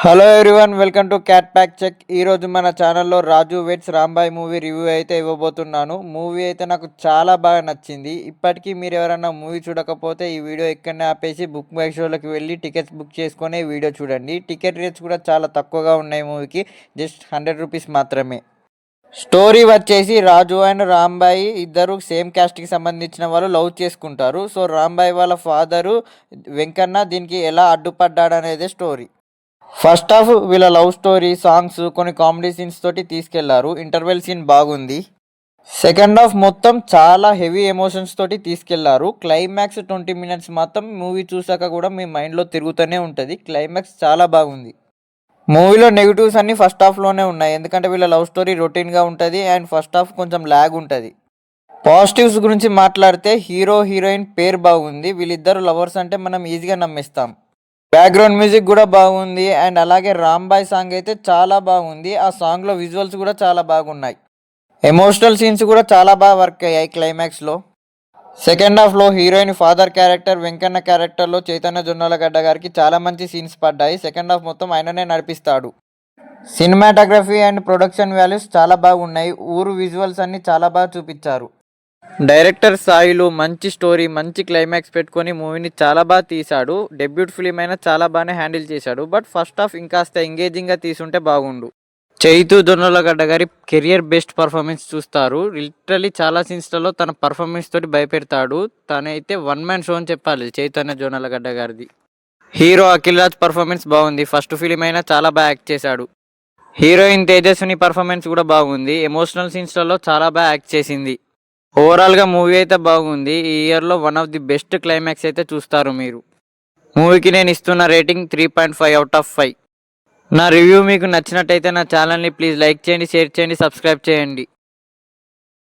Hello everyone, welcome to cat pack check. ఈరోజు మన ఛానల్లో Raju weds Rambai movie review అయితే ఇవ్వబోతున్నాను. మూవీ అయితే నాకు చాలా బాగా నచ్చింది. ఇప్పటికీ మీరు ఎవరైనా మూవీ చూడకపోతే ఈ వీడియో ఇక్కడనే ఆపేసి బుక్ మై షోలోకి వెళ్ళి టికెట్స్ బుక్ చేసుకొని వీడియో చూడండి. టికెట్ రేట్స్ కూడా చాలా తక్కువగా ఉన్నాయి మూవీకి, జస్ట్ 100 రూపీస్ మాత్రమే. స్టోరీ వచ్చేసి రాజు అండ్ రాంబాయి ఇద్దరు సేమ్ క్యాస్ట్కి సంబంధించిన వాళ్ళు లవ్ చేసుకుంటారు. సో రాంబాయి వాళ్ళ ఫాదరు వెంకన్న దీనికి ఎలా అడ్డుపడ్డాడనేదే స్టోరీ. ఫస్ట్ హాఫ్ వీళ్ళ లవ్ స్టోరీ, సాంగ్స్, కొన్ని కామెడీ సీన్స్ తోటి తీసుకెళ్లారు. ఇంటర్వెల్ సీన్ బాగుంది. సెకండ్ హాఫ్ మొత్తం చాలా హెవీ ఎమోషన్స్ తోటి తీసుకెళ్లారు. క్లైమాక్స్ 20 మినిట్స్ మాత్రం మూవీ చూసాక కూడా మీ మైండ్లో తిరుగుతూనే ఉంటుంది. క్లైమాక్స్ చాలా బాగుంది. మూవీలో నెగిటివ్స్ అన్ని ఫస్ట్ హాఫ్లోనే ఉన్నాయి, ఎందుకంటే వీళ్ళ లవ్ స్టోరీ రొటీన్గా ఉంటుంది అండ్ ఫస్ట్ హాఫ్ కొంచెం ల్యాగ్ ఉంటుంది. పాజిటివ్స్ గురించి మాట్లాడితే హీరో హీరోయిన్ పేరు బాగుంది. వీళ్ళిద్దరు లవర్స్ అంటే మనం ఈజీగా నమ్మేస్తాం. బ్యాక్గ్రౌండ్ మ్యూజిక్ కూడా బాగుంది అండ్ అలాగే రాంబాయ్ సాంగ్ అయితే చాలా బాగుంది. ఆ సాంగ్లో విజువల్స్ కూడా చాలా బాగున్నాయి. ఎమోషనల్ సీన్స్ కూడా చాలా బాగా వర్క్ అయ్యాయి క్లైమాక్స్లో. సెకండ్ హాఫ్లో హీరోయిన్ ఫాదర్ క్యారెక్టర్ వెంకన్న క్యారెక్టర్లో చైతన్య జొన్నలగడ్డ గారికి చాలా మంచి సీన్స్ పడ్డాయి. సెకండ్ హాఫ్ మొత్తం ఆయననే నడిపిస్తాడు. సినిమాటోగ్రఫీ అండ్ ప్రొడక్షన్ వాల్యూస్ చాలా బాగున్నాయి. ఊరు విజువల్స్ అన్ని చాలా బాగా చూపించారు. డైరెక్టర్ స్థాయిలో మంచి స్టోరీ, మంచి క్లైమాక్స్ పెట్టుకొని మూవీని చాలా బాగా తీశాడు. డెబ్యూట్ ఫిలిం అయినా చాలా బాగానే హ్యాండిల్ చేశాడు. బట్ ఫస్ట్ హాఫ్ ఇంకాస్త ఎంగేజింగ్గా తీసుంటే బాగుండు. చైతు జొన్నలగడ్డ గారి కెరియర్ బెస్ట్ పర్ఫార్మెన్స్ చూస్తారు. లిటరలీ చాలా సీన్స్లలో తన పర్ఫార్మెన్స్ తోటి భయపెడతాడు. తనైతే వన్ మ్యాన్ షో అని చెప్పాలి చైతన్య జొన్నలగడ్డ గారిది. హీరో అఖిల్ రాజ్ పర్ఫార్మెన్స్ బాగుంది. ఫస్ట్ ఫిలిం అయినా చాలా బాగా యాక్ట్ చేశాడు. హీరోయిన్ తేజస్విని పర్ఫార్మెన్స్ కూడా బాగుంది. ఎమోషనల్ సీన్స్లలో చాలా బాగా యాక్ట్ చేసింది. ఓవరాల్గా మూవీ అయితే బాగుంది. ఈ ఇయర్లో one of the best climax అయితే చూస్తారు మీరు. మూవీకి నేను ఇస్తున్న రేటింగ్ 3.5 అవుట్ ఆఫ్ 5. నా రివ్యూ మీకు నచ్చినట్టయితే నా ఛానల్ని ప్లీజ్ లైక్ చేయండి, షేర్ చేయండి, సబ్స్క్రైబ్ చేయండి.